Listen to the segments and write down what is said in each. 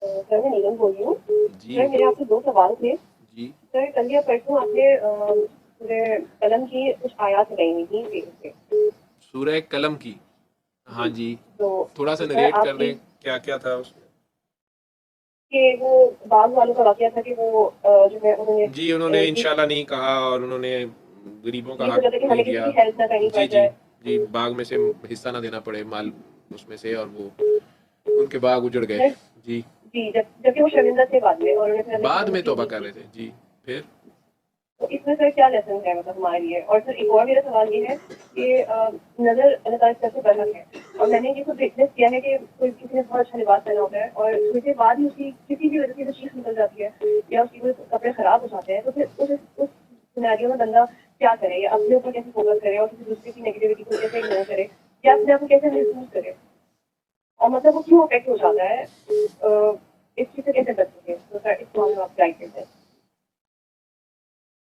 سر میں نیلم بول رہی ہوں. جی سر میرے آپ سے 2 سوال تھے. جی سر کل یا پرسوں آپ نے سورہ قلم کی کچھ آیات بتائی ہوئی تھیں پیج پہ. سورہ قلم کی. ہاں جی. جی، تو تھوڑا سا سر نریٹ آپ کر کی دیں کیا کیا تھا اس میں. کہ وہ بعض والوں کا واقعہ تھا کہ وہ جو ہے انہوں جی انہوں نے نے انشاءاللہ نہیں کہا اور انہوں نے غریبوں کا یہ حق سوچا تھا کہ نہیں ہمیں کسی دیا. کی ہیلپ نہ کرنی پڑ جی جی جائے. جی، باغ میں سے حصہ نہ دینا پڑے مال اس میں سے، اور وہ ان کے باغ اجڑ گئے. سر جی جی جبکہ وہ شرمندہ تھے بعد میں اور انہوں نے پھر اللہ کی بعد میں مدد کی توبہ امید کر کی. رہے تھے. جی پھر تو اس میں سر کیا لیسن ہے مطلب ہمارے لیے. اور سر ایک اور میرا سوال یہ ہے کہ نظر اللہ تعالیٰ کی طرف سے برحق ہے اور میں نے یہ خود وٹنس کیا ہے کہ کوئی کسی نے بہت اچھا لباس پہنا ہوتا ہے اور تھوڑی دیر بعد ہی اس کی کسی بھی وجہ سے تشخیص نکل جاتی ہے یا اس کی کوئی کپڑے خراب ہو جاتے ہیں. تو پھر اس سیناریو میں بندہ کیا کرے یا اپنے اوپر کیسے فوکس کرے اور کسی دوسرے کی نیگیٹیوٹی کو کیسے اگنور کرے یا اپنے آپ کو کیسے محسوس کرے اور مطلب وہ کیوں افیکٹ ہو جاتا ہے اس چیز سے کیسے بچ سکے. تو سر اس معاملے میں آپ گائڈ کرتے ہیں.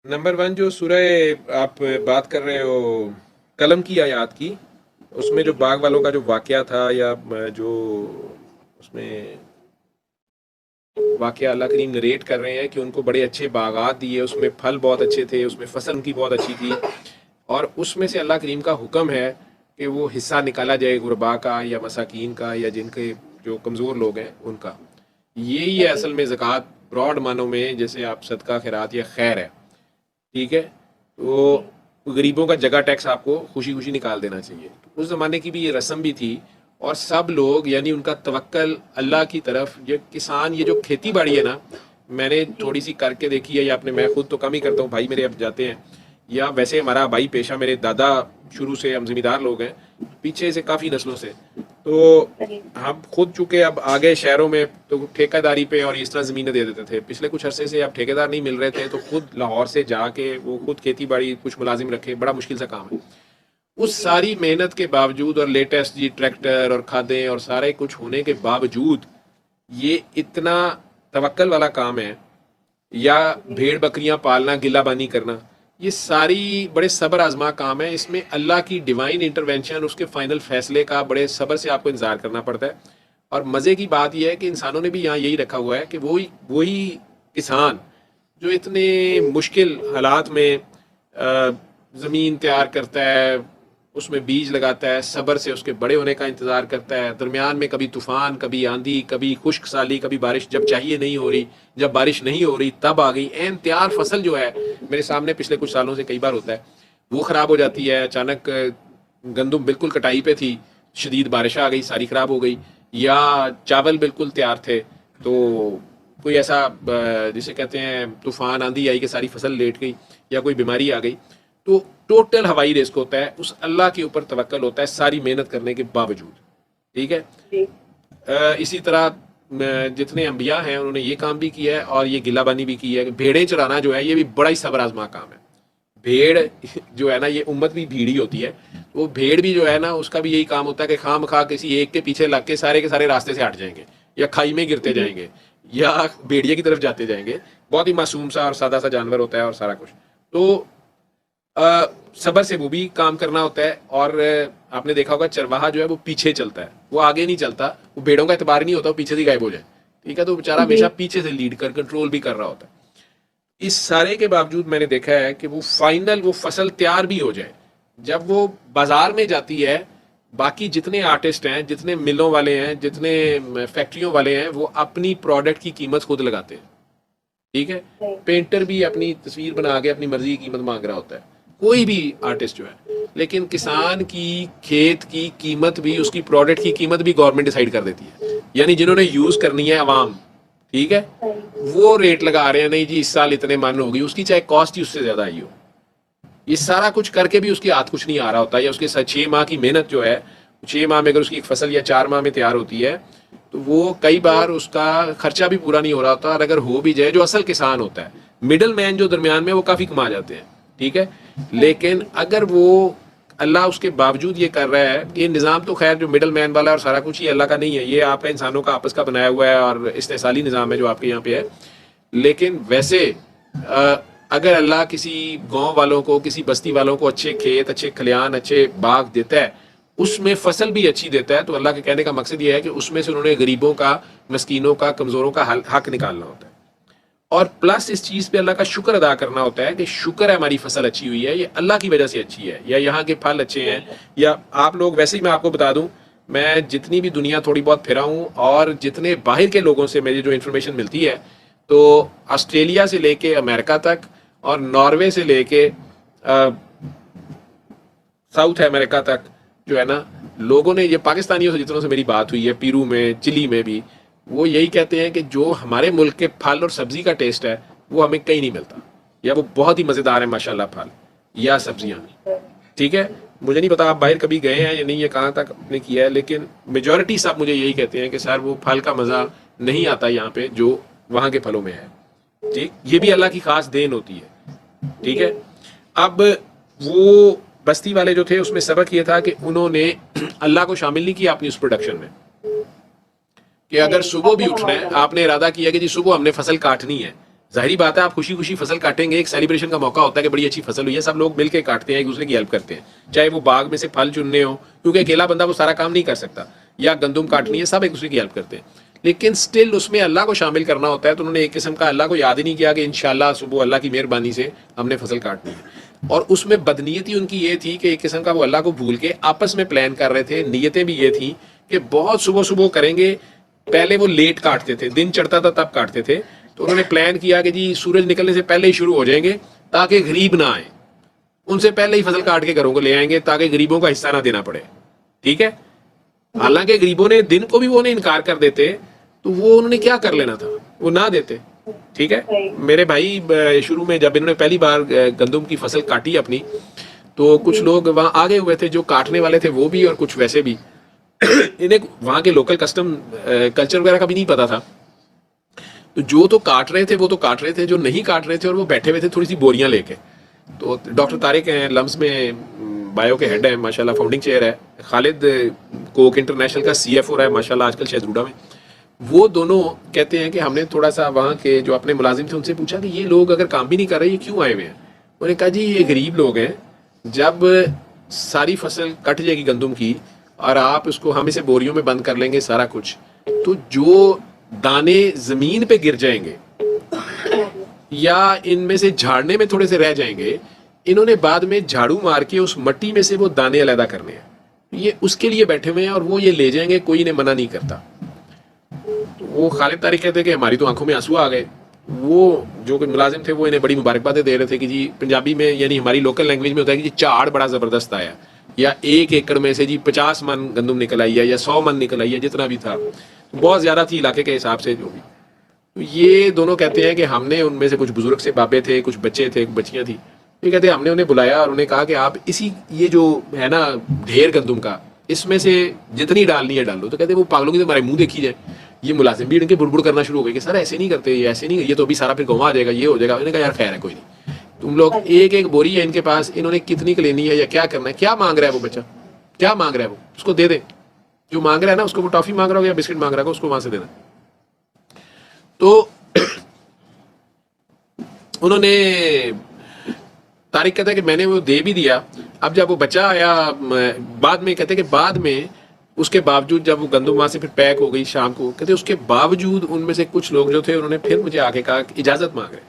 نمبر 1 جو سورہ آپ بات کر رہے ہو قلم کی آیات کی، اس میں جو جی جی باغ والوں کا جو واقعہ تھا یا جو اس میں واقعہ اللہ کریم نریٹ کر رہے ہیں کہ ان کو بڑے اچھے باغات دیے، اس میں پھل بہت اچھے تھے، اس میں فصل ان کی بہت اچھی تھی، اور اس میں سے اللہ کریم کا حکم ہے کہ وہ حصہ نکالا جائے غربا کا یا مساکین کا یا جن کے جو کمزور لوگ ہیں ان کا. یہی ہے جی اصل میں زکوٰۃ براڈ معنوں میں، جیسے آپ صدقہ خیرات یا خیر ہے. ٹھیک ہے، تو جی غریبوں کا جگہ ٹیکس آپ کو خوشی خوشی نکال دینا چاہیے. اس زمانے کی بھی یہ رسم بھی تھی، اور سب لوگ یعنی ان کا توکل اللہ کی طرف. یہ کسان، یہ جو کھیتی باڑی ہے نا، میں نے جی تھوڑی سی کر کے دیکھی ہے، یا اپنے میں خود تو کم ہی کرتا ہوں، بھائی میرے اب جاتے ہیں، یا ویسے ہمارا بھائی پیشہ میرے دادا شروع سے ہم زمیندار لوگ ہیں پیچھے سے کافی نسلوں سے. تو صحیح. ہم خود چونکہ اب آگے شہروں میں تو ٹھیکہ داری پہ اور اس طرح زمینیں دے دیتے تھے. پچھلے کچھ عرصے سے اب ٹھیکے دار نہیں مل رہے تھے، تو خود لاہور سے جا کے وہ خود کھیتی باڑی کچھ ملازم رکھے، بڑا مشکل سا کام ہے. اس جی ساری محنت کے باوجود اور لیٹسٹ جی ٹریکٹر اور کھادیں اور سارے کچھ ہونے کے باوجود یہ اتنا توکل والا کام ہے. یا جی بھیڑ بکریاں پالنا، گلہ بانی کرنا، یہ ساری بڑے صبر آزما کام ہے. اس میں اللہ کی ڈیوائن انٹروینشن، اس کے فائنل فیصلے کا بڑے صبر سے آپ کو انتظار کرنا پڑتا ہے. اور مزے کی بات یہ ہے کہ انسانوں نے بھی یہاں یہی رکھا ہوا ہے کہ وہی کسان جو اتنے مشکل حالات میں زمین تیار کرتا ہے، اس میں بیج لگاتا ہے، صبر سے اس کے بڑے ہونے کا انتظار کرتا ہے، درمیان میں کبھی طوفان، کبھی آندھی، کبھی خشک سالی، کبھی بارش جب چاہیے نہیں ہو رہی، جب بارش نہیں ہو رہی تب آ گئی این تیار فصل. جو ہے میرے سامنے پچھلے کچھ سالوں سے کئی بار ہوتا ہے، وہ خراب ہو جاتی ہے. اچانک گندم بالکل کٹائی پہ تھی، شدید بارش آ گئی، ساری خراب ہو گئی. یا چاول بالکل تیار تھے تو کوئی ایسا جسے کہتے ہیں طوفان آندھی آئی کہ ساری فصل لیٹ گئی، یا کوئی بیماری آ گئی. تو ٹوٹل ہوائی رسک ہوتا ہے. اس اللہ کے اوپر توکل ہوتا ہے ساری محنت کرنے کے باوجود. ٹھیک ہے. جی اسی طرح جتنے انبیاء ہیں انہوں نے یہ کام بھی کیا ہے، اور یہ گلہ بانی بھی کی ہے. بھیڑیں چرانا جو ہے یہ بھی بڑا ہی صبر آزما کام ہے. بھیڑ جو ہے نا، یہ امت بھی بھیڑ ہی ہوتی ہے. وہ بھیڑ بھی جو ہے نا، اس کا بھی یہی کام ہوتا ہے کہ خام خواہ کسی ایک کے پیچھے لگ کے سارے راستے سے ہٹ جائیں گے، یا کھائی میں گرتے جی جائیں گے، یا بھیڑیے کی طرف جاتے جائیں گے. بہت ہی معصوم سا اور سادہ سا جانور ہوتا ہے اور سارا کچھ. تو صبر سے وہ بھی کام کرنا ہوتا ہے. اور آپ نے دیکھا ہوگا چرواہا جو ہے وہ پیچھے چلتا ہے، وہ آگے نہیں چلتا. وہ بھیڑوں کا اعتبار نہیں ہوتا، وہ پیچھے سے غائب ہو جائے. ٹھیک ہے، تو بیچارہ جی ہمیشہ پیچھے سے لیڈ کر کنٹرول بھی کر رہا ہوتا ہے. اس سارے کے باوجود میں نے دیکھا ہے کہ وہ فائنل وہ فصل تیار بھی ہو جائے، جب وہ بازار میں جاتی ہے، باقی جتنے آرٹسٹ ہیں، جتنے ملوں والے ہیں، جتنے فیکٹریوں والے ہیں، وہ اپنی پروڈکٹ کی قیمت خود لگاتے ہیں. ٹھیک ہے. صحیح. پینٹر بھی اپنی تصویر بنا کے اپنی مرضی کی قیمت مانگ رہا ہوتا ہے، کوئی بھی آرٹسٹ جو ہے. لیکن کسان کی کھیت کی قیمت بھی، اس کی پروڈکٹ کی قیمت بھی گورنمنٹ ڈیسائیڈ کر دیتی ہے. یعنی جنہوں نے یوز کرنی ہے عوام، ٹھیک ہے، صحیح. وہ ریٹ لگا رہے ہیں. نہیں جی اس سال اتنے من ہوگی، اس کی چاہے کاسٹ ہی اس سے زیادہ آئی ہو. یہ سارا کچھ کر کے بھی اس کے ہاتھ کچھ نہیں آ رہا ہوتا. یا اس کے 6 ماہ کی محنت جو ہے، 6 ماہ میں اگر اس کی ایک فصل یا 4 ماہ میں تیار ہوتی ہے، تو وہ کئی جی بار اس کا خرچہ بھی پورا نہیں ہو رہا ہوتا. اور اگر ہو بھی جائے، جو اصل کسان ہوتا ہے، مڈل مین جو درمیان میں، وہ کافی کما جاتے ہیں. ٹھیک ہے. صحیح. لیکن اگر وہ اللہ اس کے باوجود یہ کر رہا ہے، یہ نظام تو خیر جو مڈل مین والا ہے اور سارا کچھ، یہ اللہ کا نہیں ہے، یہ آپ کا انسانوں کا آپس کا بنایا ہوا ہے اور استحصالی نظام ہے جو آپ کے یہاں پہ ہے. لیکن ویسے اگر اللہ کسی گاؤں والوں کو، کسی بستی والوں کو اچھے کھیت، اچھے کھلیان، اچھے باغ دیتا ہے، اس میں فصل بھی اچھی دیتا ہے. تو اللہ کے کہنے کا مقصد یہ ہے کہ اس میں سے انہوں نے غریبوں کا, مسکینوں کا, کمزوروں کا حق نکالنا ہوتا ہے, اور پلس اس چیز پہ اللہ کا شکر ادا کرنا ہوتا ہے کہ شکر ہے ہماری فصل اچھی ہوئی ہے, یہ اللہ کی وجہ سے اچھی ہے, یا یہاں کے پھل اچھے ہیں. یا آپ لوگ, ویسے ہی میں آپ کو بتا دوں, میں جتنی بھی دنیا تھوڑی بہت پھرا ہوں اور جتنے باہر کے لوگوں سے میری جو انفارمیشن ملتی ہے, تو آسٹریلیا سے لے کے امریکہ تک اور ناروے سے لے کے ساؤتھ امریکہ تک جو ہے نا, لوگوں نے, یہ پاکستانیوں سے جتنوں سے میری بات ہوئی ہے, پیرو میں, چلی میں بھی, وہ یہی کہتے ہیں کہ جو ہمارے ملک کے پھل اور سبزی کا ٹیسٹ ہے وہ ہمیں کہیں نہیں ملتا, یا وہ بہت ہی مزیدار ہے ماشاءاللہ پھل یا سبزیاں. ٹھیک ہے, مجھے نہیں پتا آپ باہر کبھی گئے ہیں یا نہیں, یہ کہاں تک آپ نے کیا ہے, لیکن میجورٹی سب مجھے یہی کہتے ہیں کہ سر وہ پھل کا مزہ نہیں آتا یہاں پہ جو وہاں کے پھلوں میں ہے. ٹھیک, یہ بھی اللہ کی خاص دین ہوتی ہے. ٹھیک ہے, اب وہ بستی والے جو تھے اس میں سبق یہ تھا کہ انہوں نے اللہ کو شامل نہیں کیا اپنی اس پروڈکشن میں, کہ اگر صبح بھی اٹھنا ہے, آپ نے ارادہ کیا کہ جی صبح ہم نے فصل کاٹنی ہے, ظاہری بات ہے آپ خوشی خوشی فصل کاٹیں گے, ایک سیلیبریشن کا موقع ہوتا ہے کہ بڑی اچھی فصل ہوئی ہے, سب لوگ مل کے کاٹتے ہیں, ایک دوسرے کی ہیلپ کرتے ہیں, چاہے وہ باغ میں سے پھل چننے ہو, کیونکہ اکیلا بندہ وہ سارا کام نہیں کر سکتا, یا گندم کاٹنی ہے, سب ایک دوسرے کی ہیلپ کرتے ہیں, لیکن سٹل اس میں اللہ کو شامل کرنا ہوتا ہے. تو انہوں نے ایک قسم کا اللہ کو یاد ہی نہیں کیا کہ انشاءاللہ صبح اللہ کی مہربانی سے ہم نے فصل کاٹنی ہے. اور اس میں بدنیتی ان کی یہ تھی کہ ایک قسم کا وہ اللہ کو بھول کے آپس میں پلان کر رہے تھے, نیتیں بھی یہ تھیں کہ بہت صبح صبح کریں گے. پہلے وہ لیٹ کاٹتے تھے, دن چڑھتا تھا تب کاٹتے تھے, تو انہوں نے پلان کیا کہ جی سورج نکلنے سے پہلے ہی شروع ہو جائیں گے تاکہ غریب نہ آئیں, ان سے پہلے ہی فصل کاٹ کے گھروں کو لے آئیں گے تاکہ غریبوں کا حصہ نہ دینا پڑے. ٹھیک ہے, حالانکہ غریبوں نے دن کو بھی وہ انکار کر دیتے, تو وہ انہوں نے کیا کر لینا تھا, وہ نہ دیتے. ٹھیک ہے, میرے بھائی شروع میں جب انہوں نے پہلی بار گندم کی فصل کاٹی اپنی, تو کچھ لوگ وہاں آگے ہوئے تھے جو کاٹنے والے تھے وہ بھی, اور کچھ ویسے بھی, انہیں وہاں کے لوکل کسٹم کلچر وغیرہ کا بھی نہیں پتا تھا. تو جو تو کاٹ رہے تھے وہ تو کاٹ رہے تھے, جو نہیں کاٹ رہے تھے اور وہ بیٹھے ہوئے تھے تھوڑی سی بوریاں لے کے. تو ڈاکٹر طارق ہیں, لمس میں بایو کے ہیڈ ہیں ماشاءاللہ, فاؤنڈنگ چیئر ہے. خالد کوک انٹرنیشنل کا سی ایف او ہے ماشاءاللہ آج کل شہزادہ میں. وہ دونوں کہتے ہیں کہ ہم نے تھوڑا سا وہاں کے جو اپنے ملازم تھے ان سے پوچھا کہ یہ لوگ اگر کام بھی نہیں کر رہے, یہ کیوں آئے ہوئے ہیں؟ انہوں نے کہا جی یہ غریب لوگ ہیں, جب ساری فصل کٹ جائے گی گندم کی اور آپ اس کو ہم اسے بوریوں میں بند کر لیں گے سارا کچھ, تو جو دانے زمین پہ گر جائیں گے یا ان میں سے جھاڑنے میں تھوڑے سے رہ جائیں گے, انہوں نے بعد میں جھاڑو مار کے اس مٹی میں سے وہ دانے علیحدہ کرنے ہیں. یہ اس کے لیے بیٹھے ہوئے ہیں اور وہ یہ لے جائیں گے, کوئی انہیں منع نہیں کرتا. وہ خالد طارق کہتے ہیں کہ ہماری تو آنکھوں میں آنسو آ گئے. وہ جو کوئی ملازم تھے وہ انہیں بڑی مبارکبادیں دے رہے تھے کہ جی پنجابی میں یعنی ہماری لوکل لینگویج میں ہوتا ہے کہ جی چاڑ بڑا زبردست آیا, یا 1 ایکڑ میں سے جی 50 من گندم نکل آئی ہے یا 100 من نکل آئی ہے, جتنا بھی تھا بہت زیادہ تھی علاقے کے حساب سے جو بھی. تو یہ دونوں کہتے ہیں کہ ہم نے ان میں سے کچھ بزرگ سے بابے تھے, کچھ بچے تھے, بچیاں تھیں, یہ کہتے ہیں ہم نے انہیں بلایا اور انہیں کہا کہ آپ اسی یہ جو ہے نا ڈھیر گندم کا, اس میں سے جتنی ڈالنی ہے ڈال دو. تو کہتے ہیں وہ پاگلوں کی تو ہمارے منہ دیکھی جائے. یہ ملازم بھی ان کے بڑبڑ کرنا شروع ہو گئے کہ سر ایسے نہیں کرتے, یہ ایسے نہیں, یہ تو ابھی سارا پھر گنوا آ جائے گا, یہ ہو جائے گا. انہوں نے کہا یار خیر ہے کوئی نہیں, تم لوگ ایک ایک بوری ہے ان کے پاس, انہوں نے کتنی کی لینی ہے یا کیا کرنا ہے, کیا مانگ رہا ہے وہ بچہ, کیا مانگ رہا ہے وہ, اس کو دے دیں. جو مانگ رہا ہے نا اس کو, وہ ٹافی مانگ رہا ہو یا بسکٹ مانگ رہا ہو, اس کو وہاں سے دینا. تو انہوں نے, طارق کہتا ہے کہ میں نے وہ دے بھی دیا. اب جب وہ بچہ آیا بعد میں, کہتے ہیں کہ بعد میں اس کے باوجود جب وہ گندم وہاں سے پھر پیک ہو گئی شام کو, کہتے اس کے باوجود ان میں سے کچھ لوگ جو تھے انہوں نے پھر مجھے آ کے کہا کہ اجازت مانگ رہے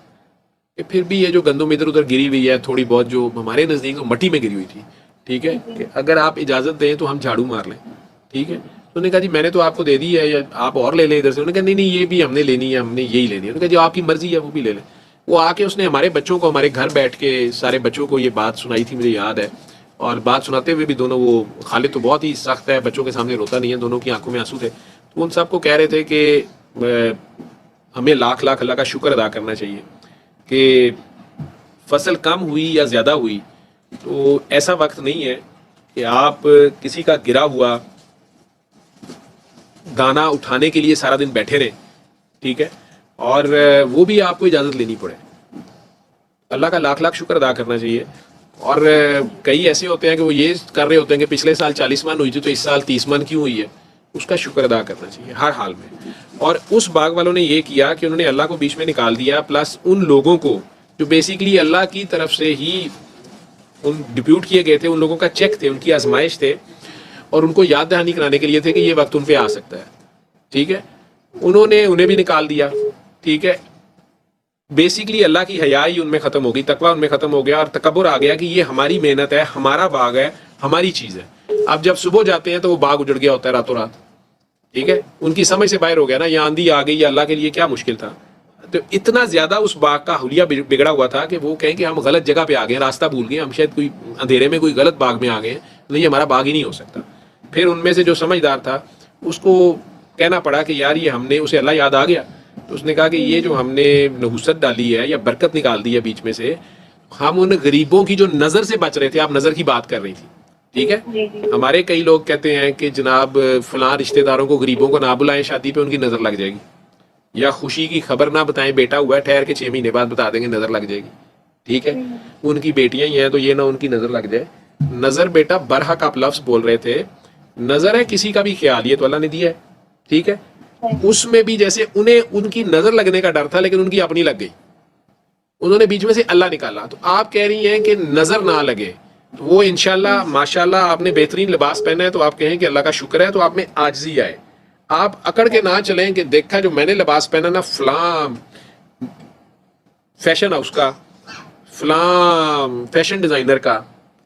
کہ پھر بھی یہ جو گندم ادھر ادھر گری ہوئی ہے تھوڑی بہت جو ہمارے نزدیک مٹی میں گری ہوئی تھی, ٹھیک ہے, کہ اگر آپ اجازت دیں تو ہم جھاڑو مار لیں. ٹھیک ہے, انہوں نے کہا جی میں نے تو آپ کو دے دی ہے, یا آپ اور لے لیں ادھر سے. انہوں نے کہا نہیں یہ بھی ہم نے لینی ہے, ہم نے یہی لینی ہے. انہوں نے کہا جو آپ کی مرضی ہے وہ بھی لے لیں. وہ آ کے اس نے ہمارے بچوں کو, ہمارے گھر بیٹھ کے سارے بچوں کو یہ بات سنائی تھی, مجھے یاد ہے. اور بات سناتے ہوئے بھی دونوں, وہ خالد تو بہت ہی سخت ہے, بچوں کے سامنے روتا نہیں ہے, دونوں کی آنکھوں میں آنسو تھے. تو ان سب کو کہہ رہے تھے کہ ہمیں لاکھ لاکھ اللہ کا شکر ادا کرنا چاہیے کہ فصل کم ہوئی یا زیادہ ہوئی تو ایسا وقت نہیں ہے کہ آپ کسی کا گرا ہوا دانا اٹھانے کے لیے سارا دن بیٹھے رہیں. ٹھیک ہے, اور وہ بھی آپ کو اجازت لینی پڑے. اللہ کا لاکھ لاکھ شکر ادا کرنا چاہیے. اور کئی ایسے ہوتے ہیں کہ وہ یہ کر رہے ہوتے ہیں کہ پچھلے سال 40 من ہوئی تھی تو اس سال 30 من کیوں ہوئی ہے, اس کا شکر ادا کرنا چاہیے ہر حال میں. اور اس باغ والوں نے یہ کیا کہ انہوں نے اللہ کو بیچ میں نکال دیا, پلس ان لوگوں کو جو بیسیکلی اللہ کی طرف سے ہی ان ڈپیوٹ کیے گئے تھے, ان لوگوں کا چیک تھے, ان کی آزمائش تھے, اور ان کو یاد دہانی کرانے کے لیے تھے کہ یہ وقت ان پہ آ سکتا ہے. ٹھیک ہے, انہیں بھی نکال دیا. ٹھیک ہے, بیسیکلی اللہ کی حیا ہی ان میں ختم ہو گئی, تقویٰ ان میں ختم ہو گیا, اور تکبر آ گیا کہ یہ ہماری محنت ہے, ہمارا باغ ہے, ہماری چیز ہے. اب جب صبح جاتے ہیں تو وہ باغ اجڑ گیا ہوتا ہے راتوں رات. ٹھیک ہے, ان کی سمجھ سے باہر ہو گیا نا, یہ آندھی آ گئی, یہ اللہ کے لیے کیا مشکل تھا. تو اتنا زیادہ اس باغ کا حلیہ بگڑا ہوا تھا کہ وہ کہیں کہ ہم غلط جگہ پہ آ گئے, راستہ بھول گئے, ہم شاید کوئی اندھیرے میں کوئی غلط باغ میں آ گئے, نہیں ہمارا باغ ہی نہیں ہو سکتا. پھر ان میں سے جو سمجھدار تھا اس کو کہنا پڑا کہ یار یہ ہم نے, اسے اللہ یاد آ گیا, تو اس نے کہا کہ یہ جو ہم نے نحوست ڈالی ہے یا برکت نکال دی ہے بیچ میں سے, ہم ان غریبوں کی جو نظر سے بچ رہے تھے, آپ نظر کی بات کر رہی تھی. ٹھیک ہے, ہمارے کئی لوگ کہتے ہیں کہ جناب فلاں رشتہ داروں کو, غریبوں کو نہ بلائیں شادی پہ, ان کی نظر لگ جائے گی, یا خوشی کی خبر نہ بتائیں, بیٹا ہوا ہے ٹھہر کے 6 مہینے بعد بتا دیں گے, نظر لگ جائے گی. ٹھیک ہے, ان کی بیٹیاں ہی ہیں تو یہ نہ ان کی نظر لگ جائے. نظر بیٹا برحق آپ لفظ بول رہے تھے, نظر ہے کسی کا بھی خیال, یہ تو اللہ نے دیا ہے. ٹھیک ہے, اس میں بھی جیسے انہیں ان کی نظر لگنے کا ڈر تھا, لیکن ان کی اپنی لگ گئی, انہوں نے بیچ میں سے اللہ نکالا. تو آپ کہہ رہی ہیں کہ نظر نہ لگے, تو وہ انشاءاللہ ماشاءاللہ آپ نے بہترین لباس پہنا ہے تو آپ کہیں کہ اللہ کا شکر ہے, تو آپ میں عاجزی آئے. آپ اکڑ کے نہ چلیں کہ دیکھا جو میں نے لباس پہنا نا فلاں فیشن ہاؤس کا, فلاں فیشن ڈیزائنر کا,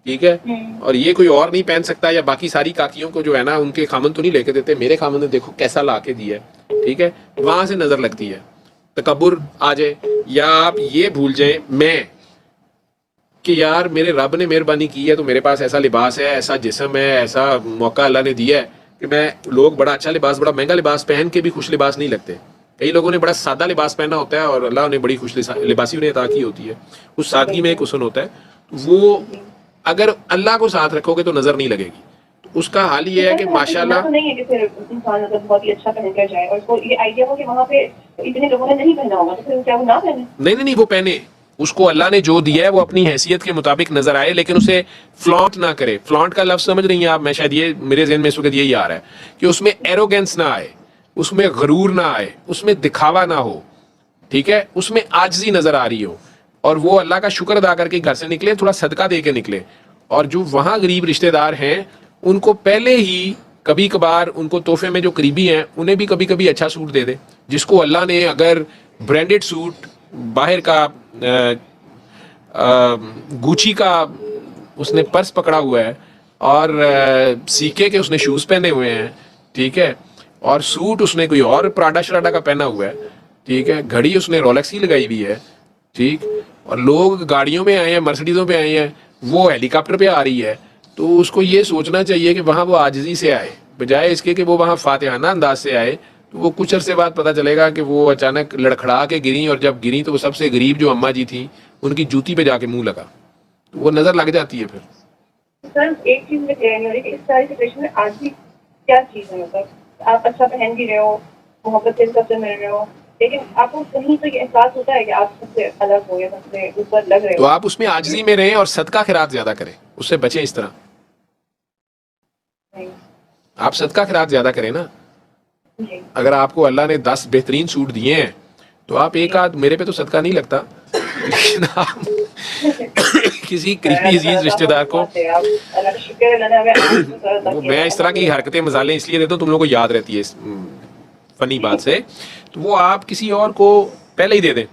ٹھیک ہے, اور یہ کوئی اور نہیں پہن سکتا, یا باقی ساری کاکیوں کو جو ہے نا ان کے خامن تو نہیں لے کے دیتے, میرے خامن نے دیکھو کیسا لا کے دیا ہے. ٹھیک ہے, وہاں سے نظر لگتی ہے, تکبر آ جائے. یا آپ یہ بھول جائیں میں کہ یار میرے رب نے مہربانی کی ہے تو میرے پاس ایسا لباس ہے, ایسا جسم ہے, ایسا موقع اللہ نے دیا ہے کہ میں, لوگ بڑا اچھا لباس, بڑا مہنگا لباس پہن کے بھی خوش لباس نہیں لگتے. کئی لوگوں نے بڑا سادہ لباس پہنا ہوتا ہے اور اللہ نے بڑی خوش لباسی انہیں عطا کی ہوتی ہے. اس سادگی میں ایک حسن ہوتا ہے. وہ اگر اللہ کو ساتھ رکھو گے تو نظر نہیں لگے گی. اس کا حال یہ ہے کہ ماشاءاللہ تو نہیں ہے کہ پھر انسان مطلب بہت ہی اچھا پہن کر جائے, اور اس کو یہ آئیڈیا ہو کہ وہاں پہ اتنے لوگوں نے نہیں پہنا ہوگا, تو پھر کیا وہ نہ پہنے؟ نہیں, وہ پہنے. اس کو اللہ نے جو دیا ہے وہ اپنی حیثیت کے مطابق نظر آئے, لیکن اسے فلانٹ نہ کرے. فلانٹ کا لفظ سمجھ رہی ہیں آپ, میں شاید یہ میرے ذہن میں اس وقت یہی آ رہا ہے کہ اس میں ایروگینس نہ آئے, اس میں غرور نہ آئے, اس میں دکھاوا نہ ہو. ٹھیک ہے, اس میں عاجزی نظر آ رہی ہو, اور وہ اللہ کا شکر ادا کر کے گھر سے نکلے, تھوڑا صدقہ دے کے نکلے. اور جو وہاں غریب رشتہ دار ہیں ان کو پہلے ہی کبھی کبھار ان کو تحفے میں, جو قریبی ہیں انہیں بھی کبھی کبھی اچھا سوٹ دے دے. جس کو اللہ نے اگر برانڈڈ سوٹ باہر کا گوچی کا اس نے پرس پکڑا ہوا ہے, اور سیکے کے اس نے شوز پہنے ہوئے ہیں, ٹھیک ہے, اور سوٹ اس نے کوئی اور پراڈا شراڈا کا پہنا ہوا ہے, ٹھیک ہے, گھڑی اس نے رولکس کی لگائی ہوئی ہے, ٹھیک, اور لوگ گاڑیوں میں آئے ہیں, مرسیڈیزوں پہ آئے ہیں, وہ ہیلی کاپٹر پہ آ رہی ہے, تو اس کو یہ سوچنا چاہیے کہ وہاں وہ عاجزی سے آئے, بجائے اس کے کہ وہ وہاں فاتحانہ انداز سے آئے. تو وہ کچھ عرصے بعد پتہ چلے گا کہ وہ اچانک لڑکھڑا کے گریں, اور جب گریں تو وہ سب سے غریب جو اماں جی تھیں ان کی جوتی پہ جا کے منہ لگا, تو وہ نظر لگ جاتی ہے. پھر سر ایک چیز میں کہہ رہی ہوں کہ اس ساری سچویشن میں آج بھی کیا چیز ہے, مطلب آپ اچھا پہن بھی رہے ہو, محبت سے سب سے مل رہے ہو, لیکن آپ کو کہیں تو یہ احساس ہوتا ہے کہ آپ سب سے الگ ہو یا سب سے اوپر لگ رہے ہو. تو آپ اس میں عاجزی میں رہیں اور صدقہ خیرات زیادہ کریں, اس سے بچیں. اس طرح آپ صدقہ خیرات زیادہ کریں نا. اگر آپ کو اللہ نے 10 بہترین سوٹ دیے ہیں تو آپ ایک آدھ, میرے پہ تو صدقہ نہیں لگتا, لیکن آپ کسی قریبی عزیز رشتہ دار کو, میں اس طرح کی حرکتیں مزالیں اس لیے دیتا ہوں تم لوگوں کو یاد رہتی ہے اس فنی بات سے, تو وہ آپ کسی اور کو پہلے ہی دے دیں,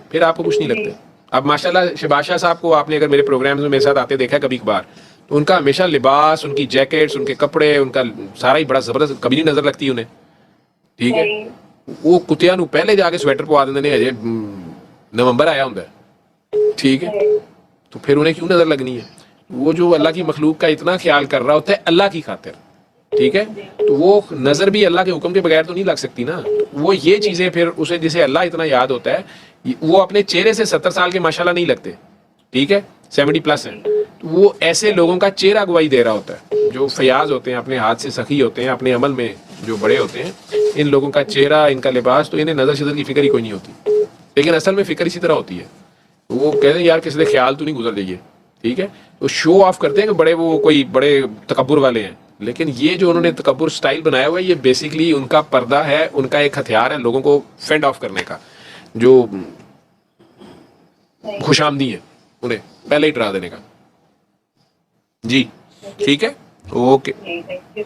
پھر آپ کو کچھ نہیں لگتا. اب ماشاءاللہ شہباز شاہ صاحب کو آپ نے اگر میرے پروگرامز میں میرے ساتھ آتے دیکھا کبھی کبھار, تو ان کا ہمیشہ لباس, ان کی جیکٹس, ان کے کپڑے, ان کا سارا ہی بڑا زبردست, کبھی نہیں نظر لگتی انہیں. ٹھیک ہے, وہ کتیا نو پہلے جا کے سویٹر پوا دیندے نے, اجے نومبر آیا ہوندا ہے, ٹھیک ہے, تو پھر انہیں کیوں نظر لگنی ہے. وہ جو اللہ کی مخلوق کا اتنا خیال کر رہا ہوتا ہے اللہ کی خاطر, ٹھیک ہے, تو وہ نظر بھی اللہ کے حکم کے بغیر تو نہیں لگ سکتی نا. وہ یہ چیزیں پھر اسے, جسے اللہ اتنا یاد ہوتا ہے, وہ اپنے چہرے سے 70 سال کے ماشاءاللہ نہیں لگتے, ٹھیک ہے, 70+ ہیں, تو وہ ایسے لوگوں کا چہرہ گواہی دے رہا ہوتا ہے جو فیاض ہوتے ہیں, اپنے ہاتھ سے سخی ہوتے ہیں, اپنے عمل میں جو بڑے ہوتے ہیں. ان لوگوں کا چہرہ, ان کا لباس, تو انہیں نظر شدر کی فکر ہی کوئی نہیں ہوتی, لیکن اصل میں فکر اسی طرح ہوتی ہے. وہ کہتے ہیں یار کسی نے خیال تو نہیں گزر جائیے, ٹھیک ہے, تو شو آف کرتے ہیں کہ بڑے وہ کوئی بڑے تکبر والے ہیں, لیکن یہ جو انہوں نے تکبر سٹائل بنایا ہوا ہے, یہ بیسیکلی ان کا پردہ ہے, ان کا ایک ہتھیار ہے لوگوں کو فینڈ آف کرنے کا, جو خوش آمدی ہے انہیں پہلے ہی ڈرا دینے کا. جی ٹھیک ہے, اوکے. G thank you.